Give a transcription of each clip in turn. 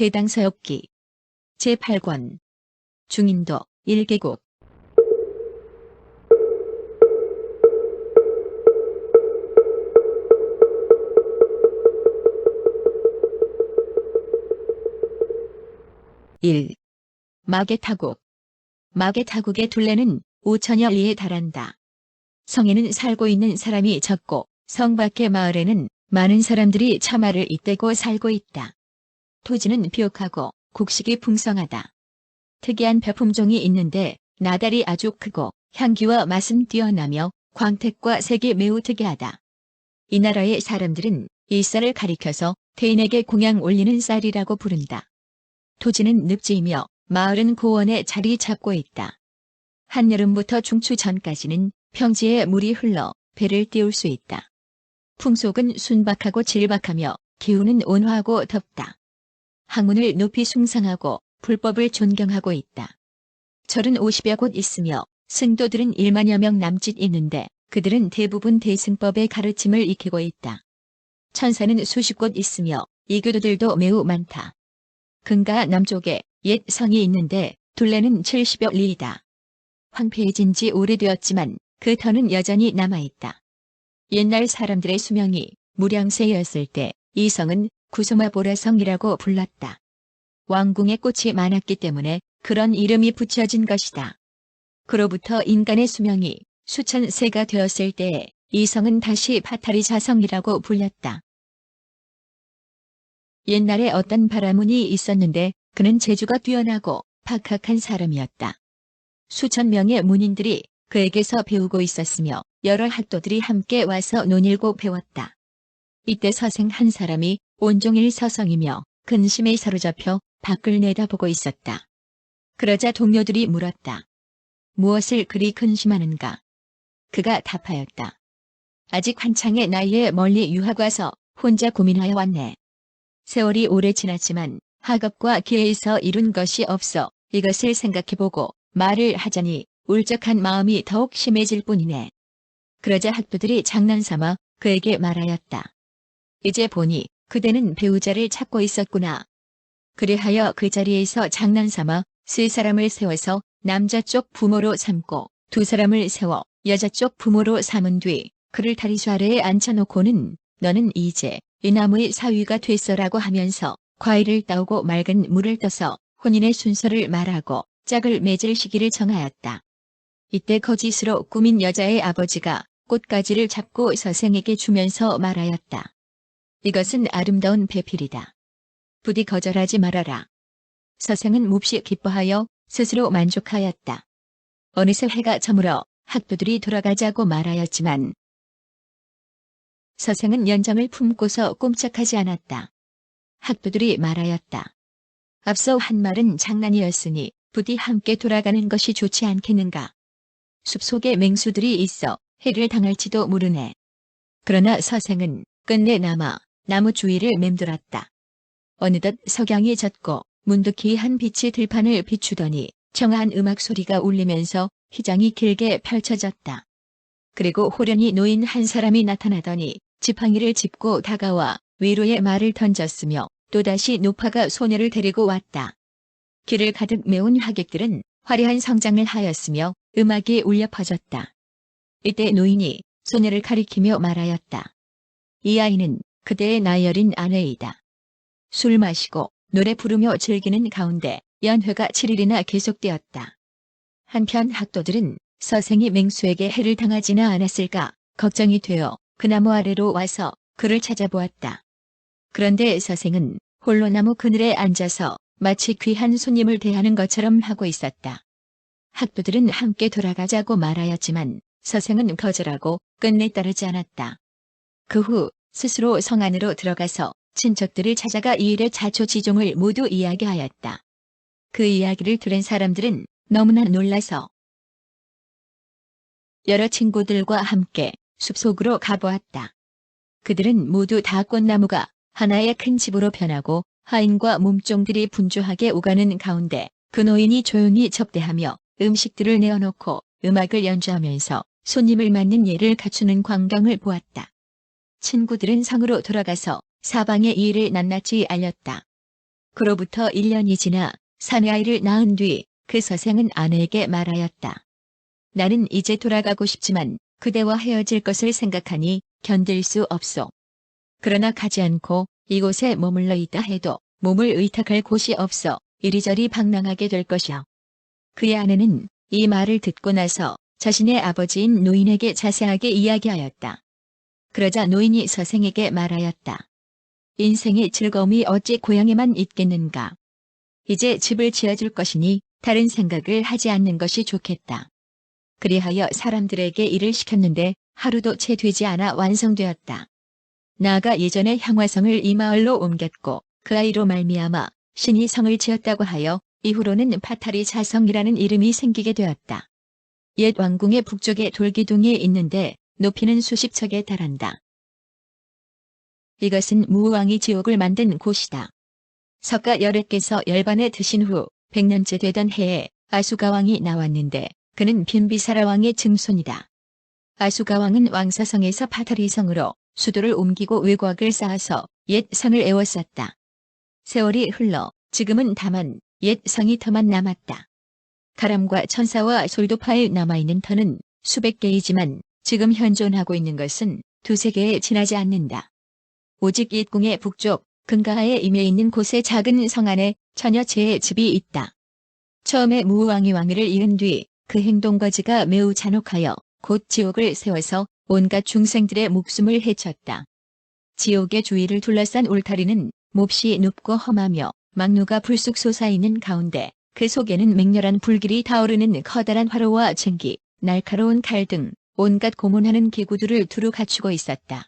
대당서엽기 제8권 중인도 1개국 1. 마게타국 마게타국의 둘레는 5천여 리에 달한다. 성에는 살고 있는 사람이 적고 성 밖의 마을에는 많은 사람들이 처마를 잇대고 살고 있다. 토지는 비옥하고 곡식이 풍성하다. 특이한 벼품종이 있는데 나달이 아주 크고 향기와 맛은 뛰어나며 광택과 색이 매우 특이하다. 이 나라의 사람들은 이 쌀을 가리켜서 태인에게 공양 올리는 쌀이라고 부른다. 토지는 늪지이며 마을은 고원에 자리 잡고 있다. 한여름부터 중추 전까지는 평지에 물이 흘러 배를 띄울 수 있다. 풍속은 순박하고 질박하며 기후는 온화하고 덥다. 학문을 높이 숭상하고 불법을 존경하고 있다. 절은 50여 곳 있으며 승도들은 1만여 명 남짓 있는데 그들은 대부분 대승법의 가르침을 익히고 있다. 천사는 수십 곳 있으며 이교도들도 매우 많다. 근가 남쪽에 옛 성이 있는데 둘레는 70여 리이다. 황폐해진 지 오래되었지만 그 터는 여전히 남아있다. 옛날 사람들의 수명이 무량세였을 때 이 성은 구소마보라성이라고 불렀다. 왕궁에 꽃이 많았기 때문에 그런 이름이 붙여진 것이다. 그로부터 인간의 수명이 수천 세가 되었을 때에 이 성은 다시 파타리자성이라고 불렸다. 옛날에 어떤 바라문이 있었는데 그는 재주가 뛰어나고 박학한 사람이었다. 수천 명의 문인들이 그에게서 배우고 있었으며 여러 학도들이 함께 와서 논일고 배웠다. 이때 서생 한 사람이 온종일 서성이며 근심에 사로잡혀 밖을 내다보고 있었다. 그러자 동료들이 물었다. 무엇을 그리 근심하는가? 그가 답하였다. 아직 한창의 나이에 멀리 유학 와서 혼자 고민하여 왔네. 세월이 오래 지났지만 학업과 기회에서 이룬 것이 없어 이것을 생각해보고 말을 하자니 울적한 마음이 더욱 심해질 뿐이네. 그러자 학도들이 장난삼아 그에게 말하였다. 이제 보니 그대는 배우자를 찾고 있었구나. 그리하여 그 자리에서 장난삼아 세 사람을 세워서 남자 쪽 부모로 삼고 두 사람을 세워 여자 쪽 부모로 삼은 뒤 그를 다리수 아래에 앉혀놓고는 너는 이제 이 나무의 사위가 됐어라고 하면서 과일을 따오고 맑은 물을 떠서 혼인의 순서를 말하고 짝을 맺을 시기를 정하였다. 이때 거짓으로 꾸민 여자의 아버지가 꽃가지를 잡고 서생에게 주면서 말하였다. 이것은 아름다운 배필이다. 부디 거절하지 말아라. 서생은 몹시 기뻐하여 스스로 만족하였다. 어느새 해가 저물어 학도들이 돌아가자고 말하였지만 서생은 연정을 품고서 꼼짝하지 않았다. 학도들이 말하였다. 앞서 한 말은 장난이었으니 부디 함께 돌아가는 것이 좋지 않겠는가. 숲속에 맹수들이 있어 해를 당할지도 모르네. 그러나 서생은 끝내 남아 나무 주위를 맴돌았다. 어느덧 석양이 졌고 문득히 한 빛이 들판을 비추더니 청아한 음악 소리가 울리면서 휘장이 길게 펼쳐졌다. 그리고 호련히 노인 한 사람이 나타나더니 지팡이를 짚고 다가와 위로의 말을 던졌으며 또다시 노파가 소녀를 데리고 왔다. 길을 가득 메운 하객들은 화려한 성장을 하였으며 음악이 울려 퍼졌다. 이때 노인이 소녀를 가리키며 말하였다. 이 아이는 그대의 나이 어린 아내이다. 술 마시고 노래 부르며 즐기는 가운데 연회가 7일이나 계속되었다. 한편 학도들은 서생이 맹수에게 해를 당하지는 않았을까 걱정이 되어 그 나무 아래로 와서 그를 찾아보았다. 그런데 서생은 홀로 나무 그늘에 앉아서 마치 귀한 손님을 대하는 것처럼 하고 있었다. 학도들은 함께 돌아가자고 말하였지만 서생은 거절하고 끝내 따르지 않았다. 그 후 스스로 성 안으로 들어가서 친척들을 찾아가 이 일의 자초지종을 모두 이야기하였다. 그 이야기를 들은 사람들은 너무나 놀라서 여러 친구들과 함께 숲속으로 가보았다. 그들은 모두 다 꽃나무가 하나의 큰 집으로 변하고 하인과 몸종들이 분주하게 오가는 가운데 그 노인이 조용히 접대하며 음식들을 내어놓고 음악을 연주하면서 손님을 맞는 예를 갖추는 광경을 보았다. 친구들은 성으로 돌아가서 사방에 이 일을 낱낱이 알렸다. 그로부터 1년이 지나 사내아이를 낳은 뒤 그 서생은 아내에게 말하였다. 나는 이제 돌아가고 싶지만 그대와 헤어질 것을 생각하니 견딜 수 없소. 그러나 가지 않고 이곳에 머물러 있다 해도 몸을 의탁할 곳이 없어 이리저리 방랑하게 될 것이오. 그의 아내는 이 말을 듣고 나서 자신의 아버지인 노인에게 자세하게 이야기하였다. 그러자 노인이 서생에게 말하였다. 인생의 즐거움이 어찌 고향에만 있겠는가. 이제 집을 지어줄 것이니 다른 생각을 하지 않는 것이 좋겠다. 그리하여 사람들에게 일을 시켰는데 하루도 채 되지 않아 완성되었다. 나아가 예전에 향화성을 이 마을로 옮겼고 그 아이로 말미암아 신이 성을 지었다고 하여 이후로는 파타리 자성이라는 이름이 생기게 되었다. 옛 왕궁의 북쪽에 돌기둥이 있는데 높이는 수십 척에 달한다. 이것은 무왕이 지옥을 만든 곳이다. 석가 열애께서 열반에 드신 후 100년째 되던 해에 아수가왕이 나왔는데 그는 빈비사라 왕의 증손이다. 아수가왕은 왕사성에서 파타리성으로 수도를 옮기고 외곽을 쌓아서 옛 성을 에워쌌다. 세월이 흘러 지금은 다만 옛 성이 터만 남았다. 가람과 천사와 솔도파에 남아있는 터는 수백 개이지만 지금 현존하고 있는 것은 두세 개에 지나지 않는다. 오직 옛궁의 북쪽 근가하에 임해 있는 곳의 작은 성 안에 처녀체의 집이 있다. 처음에 무왕이 왕위를 이은 뒤 그 행동거지가 매우 잔혹하여 곧 지옥을 세워서 온갖 중생들의 목숨을 해쳤다. 지옥의 주위를 둘러싼 울타리는 몹시 높고 험하며 망루가 불쑥 솟아있는 가운데 그 속에는 맹렬한 불길이 타오르는 커다란 화로와 쟁기, 날카로운 칼 등 온갖 고문하는 기구들을 두루 갖추고 있었다.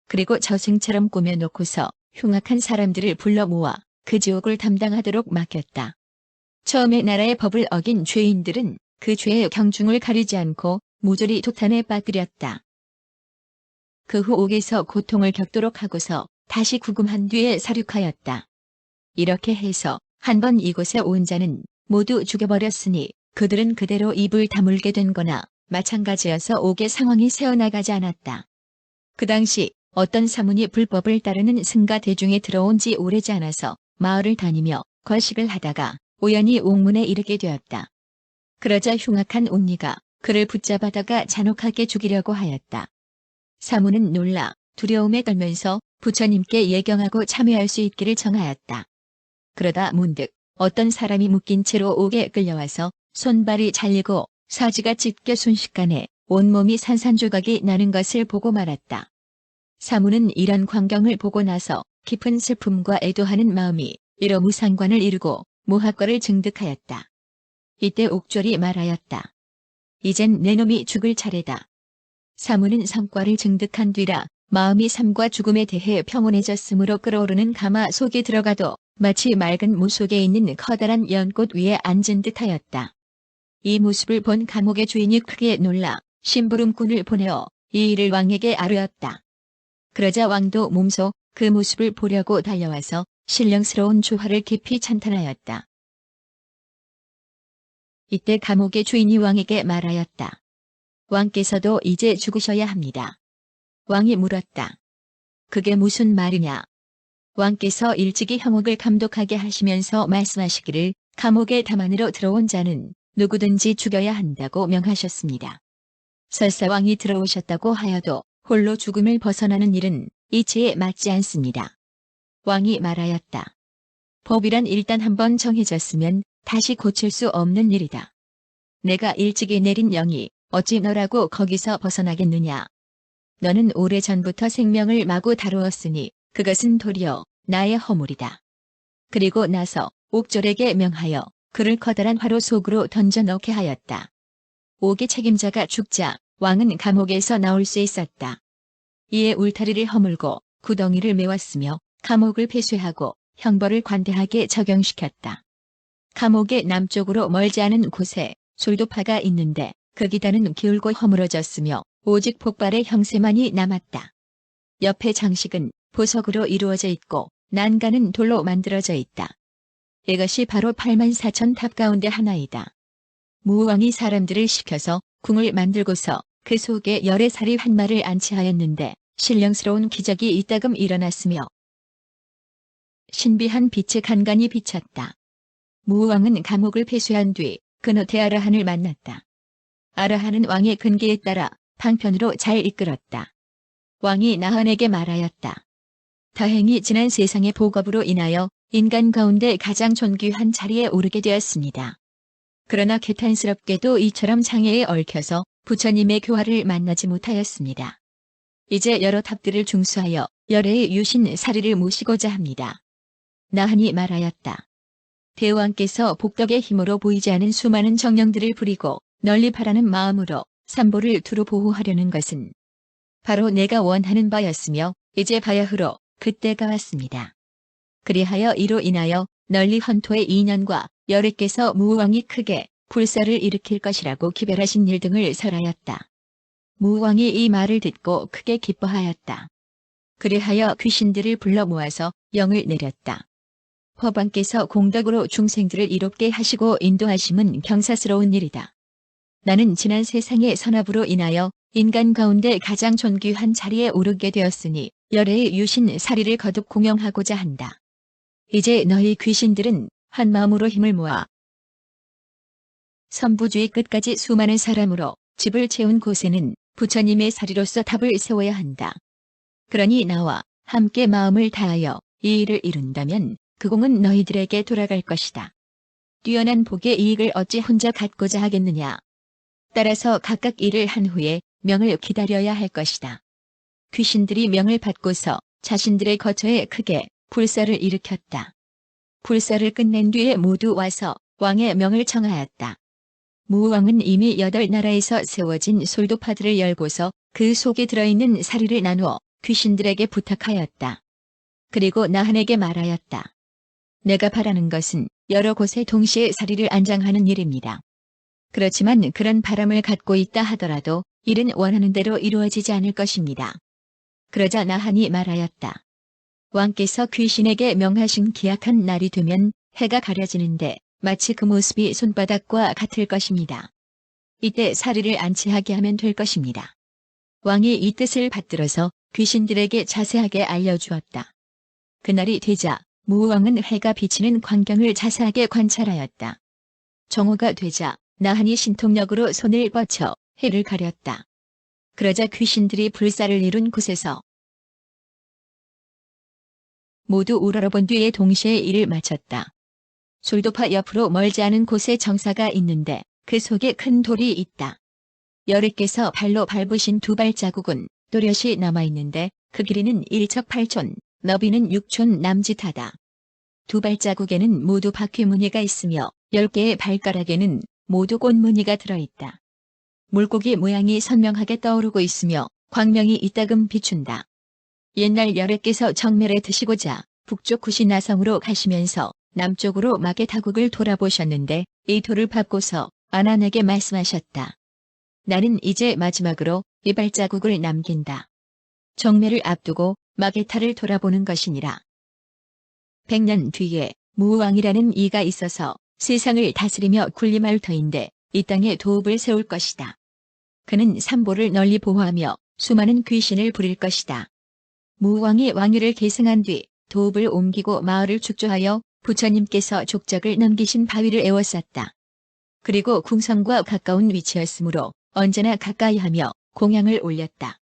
그리고 저승처럼 꾸며놓고서 흉악한 사람들을 불러 모아 그 지옥을 담당하도록 맡겼다. 처음에 나라의 법을 어긴 죄인들은 그 죄의 경중을 가리지 않고 모조리 도탄에 빠뜨렸다. 그 후 옥에서 고통을 겪도록 하고서 다시 구금한 뒤에 사륙하였다. 이렇게 해서 한 번 이곳에 온 자는 모두 죽여버렸으니 그들은 그대로 입을 다물게 된 거나 마찬가지여서 옥의 상황이 새어나가지 않았다. 그 당시 어떤 사문이 불법을 따르는 승가 대중에 들어온 지 오래지 않아서 마을을 다니며 거식을 하다가 우연히 옥문에 이르게 되었다. 그러자 흉악한 옥리가 그를 붙잡아다가 잔혹하게 죽이려고 하였다. 사문은 놀라 두려움에 떨면서 부처님께 예경하고 참여할 수 있기를 청하였다. 그러다 문득 어떤 사람이 묶인 채로 옥에 끌려와서 손발이 잘리고 사지가 찢겨 순식간에 온몸이 산산조각이 나는 것을 보고 말았다. 사문은 이런 광경을 보고 나서 깊은 슬픔과 애도하는 마음이 이러 무상관을 이루고 무학과를 증득하였다. 이때 옥졸이 말하였다. 이젠 내 놈이 죽을 차례다. 사문은 성과를 증득한 뒤라 마음이 삶과 죽음에 대해 평온해졌으므로 끓어오르는 가마 속에 들어가도 마치 맑은 무 속에 있는 커다란 연꽃 위에 앉은 듯하였다. 이 모습을 본 감옥의 주인이 크게 놀라 심부름꾼을 보내어 이 일을 왕에게 아뢰었다. 그러자 왕도 몸소 그 모습을 보려고 달려와서 신령스러운 조화를 깊이 찬탄하였다. 이때 감옥의 주인이 왕에게 말하였다. 왕께서도 이제 죽으셔야 합니다. 왕이 물었다. 그게 무슨 말이냐? 왕께서 일찍이 형옥을 감독하게 하시면서 말씀하시기를 감옥의 담안으로 들어온 자는 누구든지 죽여야 한다고 명하셨습니다. 설사 왕이 들어오셨다고 하여도 홀로 죽음을 벗어나는 일은 이치에 맞지 않습니다. 왕이 말하였다. 법이란 일단 한번 정해졌으면 다시 고칠 수 없는 일이다. 내가 일찍이 내린 영이 어찌 너라고 거기서 벗어나겠느냐. 너는 오래전부터 생명을 마구 다루었으니 그것은 도리어 나의 허물이다. 그리고 나서 옥졸에게 명하여 그를 커다란 화로 속으로 던져 넣게 하였다. 옥의 책임자가 죽자 왕은 감옥에서 나올 수 있었다. 이에 울타리를 허물고 구덩이를 메웠으며 감옥을 폐쇄하고 형벌을 관대하게 적용시켰다. 감옥의 남쪽으로 멀지 않은 곳에 솔도파가 있는데 그 기단은 기울고 허물어졌으며 오직 폭발의 형세만이 남았다. 옆에 장식은 보석으로 이루어져 있고 난간은 돌로 만들어져 있다. 이것이 바로 84,000 탑 가운데 하나이다. 무왕이 사람들을 시켜서 궁을 만들고서 그 속에 열의 사리 한 마를 안치하였는데 신령스러운 기적이 이따금 일어났으며 신비한 빛이 간간히 비쳤다. 무왕은 감옥을 폐쇄한 뒤 그노테 아라한을 만났다. 아라한은 왕의 근기에 따라 방편으로 잘 이끌었다. 왕이 나한에게 말하였다. 다행히 지난 세상의 복업으로 인하여 인간 가운데 가장 존귀한 자리에 오르게 되었습니다. 그러나 개탄스럽게도 이처럼 장애에 얽혀서 부처님의 교화를 만나지 못하였습니다. 이제 여러 탑들을 중수하여 열애의 유신 사리를 모시고자 합니다. 나한이 말하였다. 대왕께서 복덕의 힘으로 보이지 않은 수많은 정령들을 부리고 널리 바라는 마음으로 삼보를 두루 보호하려는 것은 바로 내가 원하는 바였으며 이제 바야흐로 그때가 왔습니다. 그리하여 이로 인하여 널리 헌토의 인연과 열애께서 무왕이 크게 불사를 일으킬 것이라고 기별하신 일 등을 설하였다. 무왕이 이 말을 듣고 크게 기뻐하였다. 그리하여 귀신들을 불러 모아서 영을 내렸다. 법왕께서 공덕으로 중생들을 이롭게 하시고 인도하심은 경사스러운 일이다. 나는 지난 세상의 선압으로 인하여 인간 가운데 가장 존귀한 자리에 오르게 되었으니 열애의 유신 사리를 거듭 공영하고자 한다. 이제 너희 귀신들은 한 마음으로 힘을 모아 선부주의 끝까지 수많은 사람으로 집을 채운 곳에는 부처님의 사리로서 탑을 세워야 한다. 그러니 나와 함께 마음을 다하여 이 일을 이룬다면 그 공은 너희들에게 돌아갈 것이다. 뛰어난 복의 이익을 어찌 혼자 갖고자 하겠느냐. 따라서 각각 일을 한 후에 명을 기다려야 할 것이다. 귀신들이 명을 받고서 자신들의 거처에 크게 불사를 일으켰다. 불사를 끝낸 뒤에 모두 와서 왕의 명을 청하였다. 무왕은 이미 8나라에서 세워진 솔도파들을 열고서 그 속에 들어있는 사리를 나누어 귀신들에게 부탁하였다. 그리고 나한에게 말하였다. 내가 바라는 것은 여러 곳에 동시에 사리를 안장하는 일입니다. 그렇지만 그런 바람을 갖고 있다 하더라도 일은 원하는 대로 이루어지지 않을 것입니다. 그러자 나한이 말하였다. 왕께서 귀신에게 명하신 기약한 날이 되면 해가 가려지는데 마치 그 모습이 손바닥과 같을 것입니다. 이때 사리를 안치하게 하면 될 것입니다. 왕이 이 뜻을 받들어서 귀신들에게 자세하게 알려주었다. 그날이 되자 무왕은 해가 비치는 광경을 자세하게 관찰하였다. 정오가 되자 나한이 신통력으로 손을 뻗쳐 해를 가렸다. 그러자 귀신들이 불사를 이룬 곳에서 모두 우러러본 뒤에 동시에 일을 마쳤다. 솔도파 옆으로 멀지 않은 곳에 정사가 있는데 그 속에 큰 돌이 있다. 열애께서 발로 밟으신 두 발자국은 또렷이 남아있는데 그 길이는 1척8촌, 너비는 6촌 남짓하다. 두 발자국에는 모두 바퀴무늬가 있으며 10개의 발가락에는 모두 꽃무늬가 들어있다. 물고기 모양이 선명하게 떠오르고 있으며 광명이 이따금 비춘다. 옛날 열애께서 정멸에 드시고자 북쪽 구시나성으로 가시면서 남쪽으로 마게타국을 돌아보셨는데 이 돌을 밟고서 아난에게 말씀하셨다. 나는 이제 마지막으로 이 발자국을 남긴다. 정멸을 앞두고 마게타를 돌아보는 것이니라. 100년 뒤에 무왕이라는 이가 있어서 세상을 다스리며 군림할 터인데 이 땅에 도읍을 세울 것이다. 그는 삼보를 널리 보호하며 수많은 귀신을 부릴 것이다. 무왕이 왕위를 계승한 뒤 도읍을 옮기고 마을을 축조하여 부처님께서 족적을 남기신 바위를 에워쌌다. 그리고 궁성과 가까운 위치였으므로 언제나 가까이 하며 공양을 올렸다.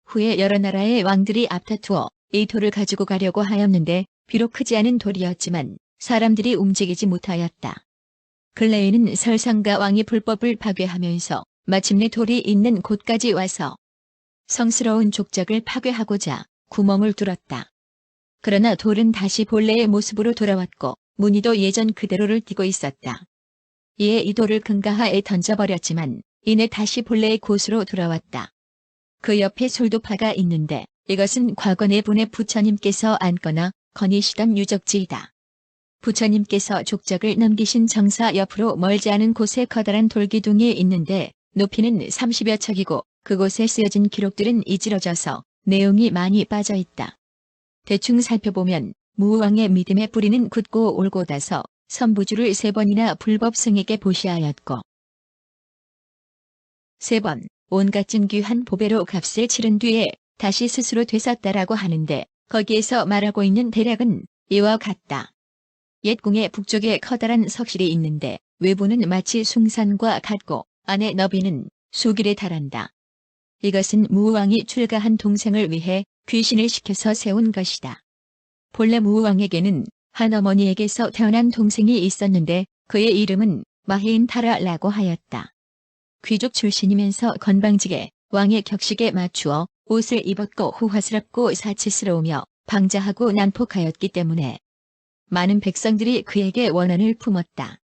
후에 여러 나라의 왕들이 앞다투어 이 돌을 가지고 가려고 하였는데 비록 크지 않은 돌이었지만 사람들이 움직이지 못하였다. 근래에는 설상가 왕이 불법을 파괴하면서 마침내 돌이 있는 곳까지 와서 성스러운 족적을 파괴하고자 구멍을 뚫었다. 그러나 돌은 다시 본래의 모습으로 돌아왔고 무늬도 예전 그대로를 띠고 있었다. 이에 이 돌을 금가하에 던져버렸지만 이내 다시 본래의 곳으로 돌아왔다. 그 옆에 솔도파가 있는데 이것은 과거 네 분의 부처님께서 앉거나 거니시던 유적지이다. 부처님께서 족적을 남기신 정사 옆으로 멀지 않은 곳에 커다란 돌기둥이 있는데 높이는 30여 척이고 그곳에 쓰여진 기록들은 이지러져서 내용이 많이 빠져있다. 대충 살펴보면 무왕의 믿음의 뿌리는 굳고 올곧아서 선부주를 3번이나 불법 승에게 보시하였고 3번 온갖 진귀한 보배로 값을 치른 뒤에 다시 스스로 되섰다라고 하는데 거기에서 말하고 있는 대략은 이와 같다. 옛 궁의 북쪽에 커다란 석실이 있는데 외부는 마치 숭산과 같고 안의 너비는 수길에 달한다. 이것은 무왕이 출가한 동생을 위해 귀신을 시켜서 세운 것이다. 본래 무왕에게는 한 어머니에게서 태어난 동생이 있었는데 그의 이름은 마헤인타라라고 하였다. 귀족 출신이면서 건방지게 왕의 격식에 맞추어 옷을 입었고 후화스럽고 사치스러우며 방자하고 난폭하였기 때문에 많은 백성들이 그에게 원한을 품었다.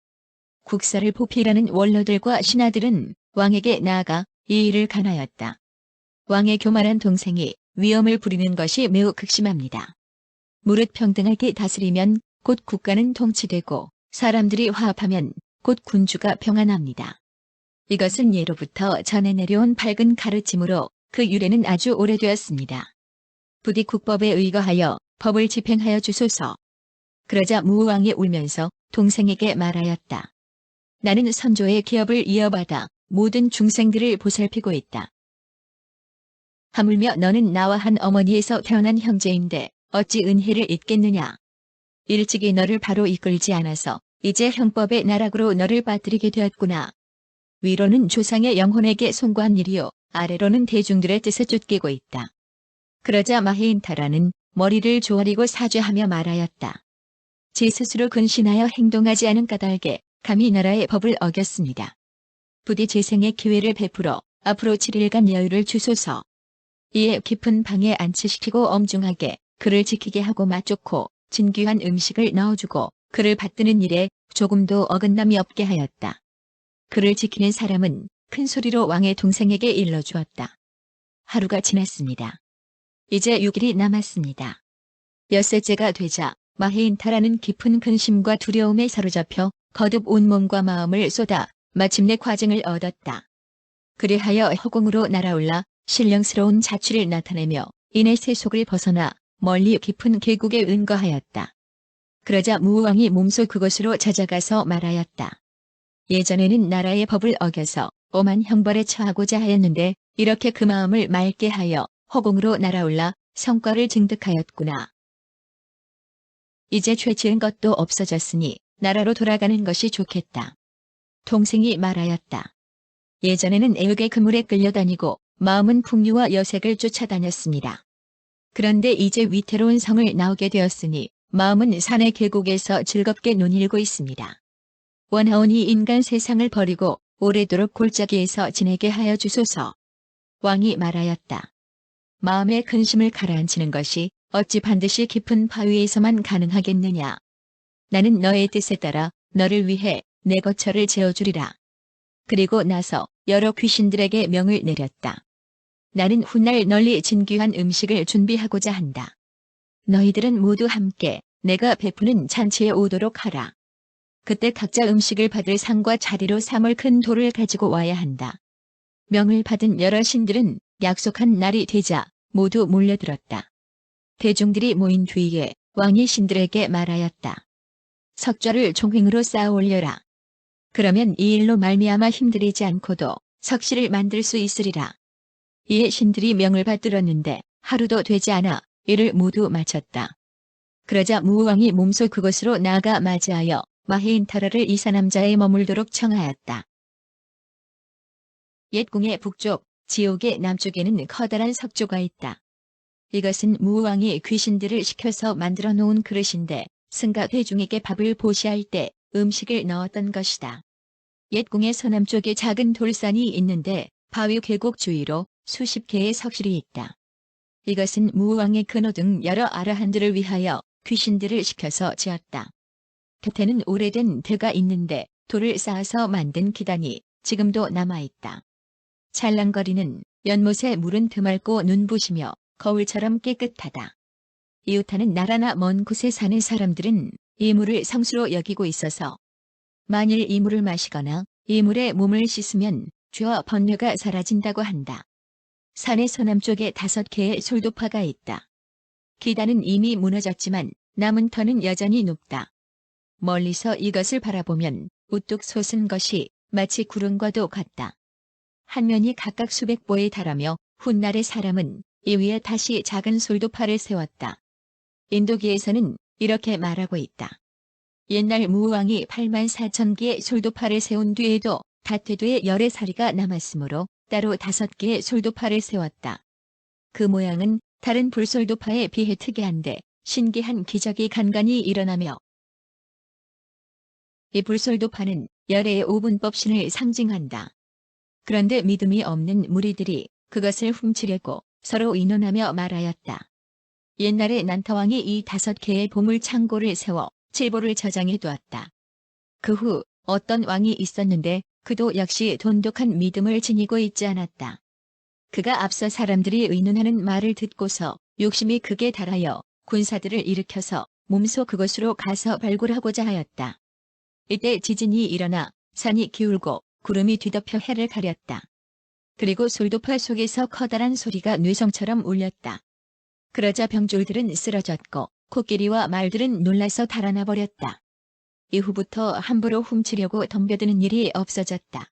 국사를 보필하는 원로들과 신하들은 왕에게 나아가 이 일을 간하였다. 왕의 교만한 동생이 위험을 부리는 것이 매우 극심합니다. 무릇 평등하게 다스리면 곧 국가는 통치되고 사람들이 화합하면 곧 군주가 평안합니다. 이것은 예로부터 전해 내려온 밝은 가르침으로 그 유래는 아주 오래되었습니다. 부디 국법에 의거하여 법을 집행하여 주소서. 그러자 무왕이 울면서 동생에게 말하였다. 나는 선조의 기업을 이어받아 모든 중생들을 보살피고 있다. 하물며 너는 나와 한 어머니에서 태어난 형제인데 어찌 은혜를 잊겠느냐. 일찍이 너를 바로 이끌지 않아서 이제 형법의 나락으로 너를 빠뜨리게 되었구나. 위로는 조상의 영혼에게 송구한 일이요 아래로는 대중들의 뜻에 쫓기고 있다. 그러자 마헤인타라는 머리를 조아리고 사죄하며 말하였다. 제 스스로 근신하여 행동하지 않은 까닭에 감히 나라의 법을 어겼습니다. 부디 재생의 기회를 베풀어 앞으로 7일간 여유를 주소서. 이에 깊은 방에 안치시키고 엄중하게 그를 지키게 하고 맛좋고 진귀한 음식을 넣어주고 그를 받드는 일에 조금도 어긋남이 없게 하였다. 그를 지키는 사람은 큰 소리로 왕의 동생에게 일러주었다. 하루가 지났습니다. 이제 6일이 남았습니다. 엿새째가 되자 마헤인타라는 깊은 근심과 두려움에 사로잡혀 거듭 온몸과 마음을 쏟아 마침내 과증을 얻었다. 그리하여 허공으로 날아올라 신령스러운 자취를 나타내며 이내 세속을 벗어나 멀리 깊은 계곡에 은거하였다. 그러자 무왕이 몸소 그곳으로 찾아가서 말하였다. 예전에는 나라의 법을 어겨서 엄한 형벌에 처하고자 하였는데 이렇게 그 마음을 맑게 하여 허공으로 날아올라 성과를 증득하였구나. 이제 죄 지은 것도 없어졌으니 나라로 돌아가는 것이 좋겠다. 동생이 말하였다. 예전에는 애욕의 그물에 끌려다니고 마음은 풍류와 여색을 쫓아다녔습니다. 그런데 이제 위태로운 성을 나오게 되었으니 마음은 산의 계곡에서 즐겁게 논일고 있습니다. 원하오니 인간 세상을 버리고 오래도록 골짜기에서 지내게 하여 주소서. 왕이 말하였다. 마음의 근심을 가라앉히는 것이 어찌 반드시 깊은 바위에서만 가능하겠느냐. 나는 너의 뜻에 따라 너를 위해 내 거처를 재어주리라. 그리고 나서 여러 귀신들에게 명을 내렸다. 나는 훗날 널리 진귀한 음식을 준비하고자 한다. 너희들은 모두 함께 내가 베푸는 잔치에 오도록 하라. 그때 각자 음식을 받을 상과 자리로 삼을 큰 돌을 가지고 와야 한다. 명을 받은 여러 신들은 약속한 날이 되자 모두 몰려들었다. 대중들이 모인 뒤에 왕이 신들에게 말하였다. 석좌를 종횡으로 쌓아 올려라. 그러면 이 일로 말미암아 힘들이지 않고도 석실을 만들 수 있으리라. 이에 신들이 명을 받들었는데 하루도 되지 않아 이를 모두 마쳤다. 그러자 무왕이 몸소 그곳으로 나아가 맞이하여 마헤인타라를 이사남자에 머물도록 청하였다. 옛 궁의 북쪽, 지옥의 남쪽에는 커다란 석조가 있다. 이것은 무왕이 귀신들을 시켜서 만들어 놓은 그릇인데 승가 대중에게 밥을 보시할 때 음식을 넣었던 것이다. 옛 궁의 서남쪽에 작은 돌산이 있는데 바위 계곡 주위로 수십 개의 석실이 있다. 이것은 무왕의 근호 등 여러 아라한들을 위하여 귀신들을 시켜서 지었다. 곁에는 오래된 대가 있는데 돌을 쌓아서 만든 기단이 지금도 남아있다. 찰랑거리는 연못에 물은 드맑고 눈부시며 거울처럼 깨끗하다. 이웃하는 나라나 먼 곳에 사는 사람들은 이 물을 성수로 여기고 있어서 만일 이 물을 마시거나 이 물에 몸을 씻으면 죄와 번뇌가 사라진다고 한다. 산의 서남쪽에 5개의 솔도파가 있다. 기단은 이미 무너졌지만 남은 터는 여전히 높다. 멀리서 이것을 바라보면 우뚝 솟은 것이 마치 구름과도 같다. 한 면이 각각 수백 보에 달하며 훗날의 사람은 이 위에 다시 작은 솔도파를 세웠다. 인도기에서는 이렇게 말하고 있다. 옛날 무왕이 84,000개의 솔도파를 세운 뒤에도 다퇴도에 열의 사리가 남았으므로 따로 5개의 솔도파를 세웠다. 그 모양은 다른 불솔도파에 비해 특이한데 신기한 기적이 간간히 일어나며 이 불솔도파는 열의 오분법신을 상징한다. 그런데 믿음이 없는 무리들이 그것을 훔치려고 서로 의논하며 말하였다. 옛날에 난타왕이 이 5개의 보물 창고를 세워 칠보를 저장해 두었다. 그 후 어떤 왕이 있었는데 그도 역시 돈독한 믿음을 지니고 있지 않았다. 그가 앞서 사람들이 의논하는 말을 듣고서 욕심이 극에 달하여 군사들을 일으켜서 몸소 그곳으로 가서 발굴하고자 하였다. 이때 지진이 일어나 산이 기울고 구름이 뒤덮여 해를 가렸다. 그리고 솔도파 속에서 커다란 소리가 뇌성처럼 울렸다. 그러자 병졸들은 쓰러졌고 코끼리와 말들은 놀라서 달아나 버렸다. 이후부터 함부로 훔치려고 덤벼드는 일이 없어졌다.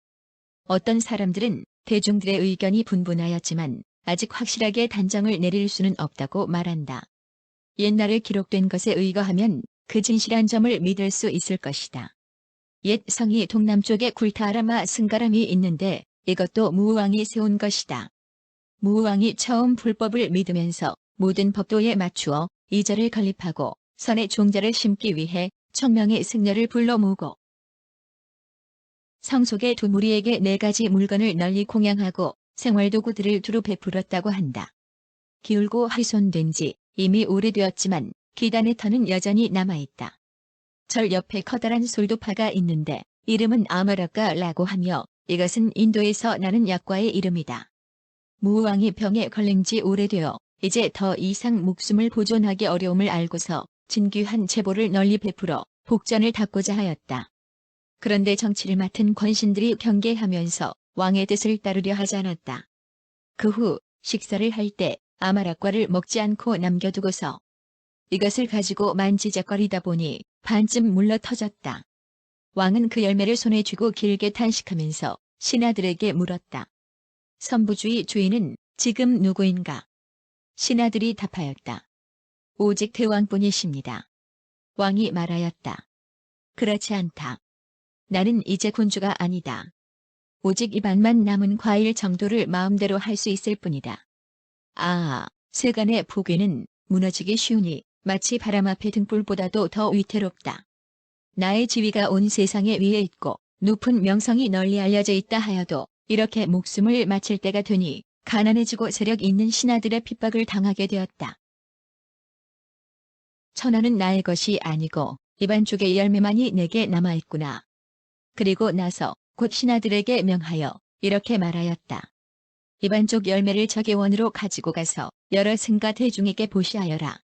어떤 사람들은 대중들의 의견이 분분하였지만 아직 확실하게 단정을 내릴 수는 없다고 말한다. 옛날에 기록된 것에 의거하면 그 진실한 점을 믿을 수 있을 것이다. 옛 성이 동남쪽에 굴타라마 승가람이 있는데 이것도 무왕이 세운 것이다. 무왕이 처음 불법을 믿으면서 모든 법도에 맞추어 이절을 건립하고 선의 종자를 심기 위해 1000명의 승려를 불러 모으고 성 속의 두 무리에게 4가지 물건을 널리 공양하고 생활도구들을 두루 베풀었다고 한다. 기울고 훼손된 지 이미 오래되었지만 기단의 터는 여전히 남아있다. 절 옆에 커다란 솔도파가 있는데 이름은 아마라카라고 하며 이것은 인도에서 나는 약과의 이름이다. 무왕이 병에 걸린 지 오래되어 이제 더 이상 목숨을 보존하기 어려움을 알고서 진귀한 제보를 널리 베풀어 복전을 닦고자 하였다. 그런데 정치를 맡은 권신들이 경계하면서 왕의 뜻을 따르려 하지 않았다. 그 후 식사를 할 때 아마라과를 먹지 않고 남겨두고서 이것을 가지고 만지작거리다 보니 반쯤 물러 터졌다. 왕은 그 열매를 손에 쥐고 길게 탄식하면서 신하들에게 물었다. 선부주의 주인은 지금 누구인가? 신하들이 답하였다. 오직 대왕뿐이십니다. 왕이 말하였다. 그렇지 않다. 나는 이제 군주가 아니다. 오직 입안만 남은 과일 정도를 마음대로 할 수 있을 뿐이다. 세간의 포괴는 무너지기 쉬우니 마치 바람 앞의 등불보다도 더 위태롭다. 나의 지위가 온 세상에 위에 있고 높은 명성이 널리 알려져 있다 하여도 이렇게 목숨을 바칠 때가 되니 가난해지고 세력 있는 신하들의 핍박을 당하게 되었다. 천하는 나의 것이 아니고 입안 쪽의 열매만이 내게 남아있구나. 그리고 나서 곧 신하들에게 명하여 이렇게 말하였다. 입안 쪽 열매를 적의원으로 가지고 가서 여러 승가 대중에게 보시하여라.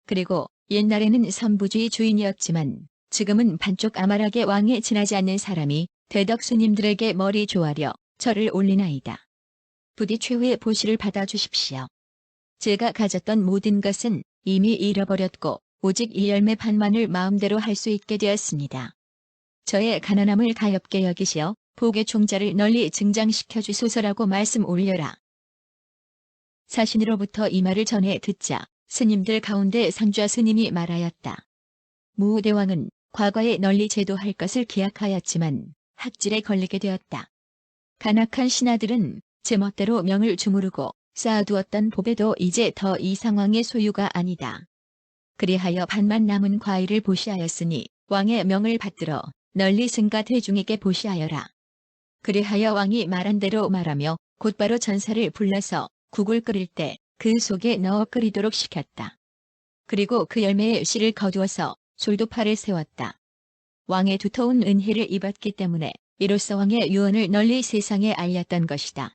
그리고 옛날에는 선부주의 주인이었지만 지금은 반쪽 아마락의 왕에 지나지 않는 사람이 대덕 스님들에게 머리 조아려 절을 올리나이다. 부디 최후의 보시를 받아주십시오. 제가 가졌던 모든 것은 이미 잃어버렸고 오직 이 열매 반만을 마음대로 할 수 있게 되었습니다. 저의 가난함을 가엾게 여기시어 복의 종자를 널리 증장시켜 주소서라고 말씀 올려라. 사신으로부터 이 말을 전해 듣자 스님들 가운데 상좌 스님이 말하였다. 무대왕은 과거에 널리 제도할 것을 기약하였지만 학질에 걸리게 되었다. 간악한 신하들은 제멋대로 명을 주무르고 쌓아두었던 보배도 이제 더 이 상황의 소유가 아니다. 그리하여 반만 남은 과일을 보시하였으니 왕의 명을 받들어 널리 승가 대중에게 보시하여라. 그리하여 왕이 말한 대로 말하며 곧바로 전사를 불러서 국을 끓일 때 그 속에 넣어 끓이도록 시켰다. 그리고 그 열매에 씨를 거두어서 솔도파를 세웠다. 왕의 두터운 은혜를 입었기 때문에 이로써 왕의 유언을 널리 세상에 알렸던 것이다.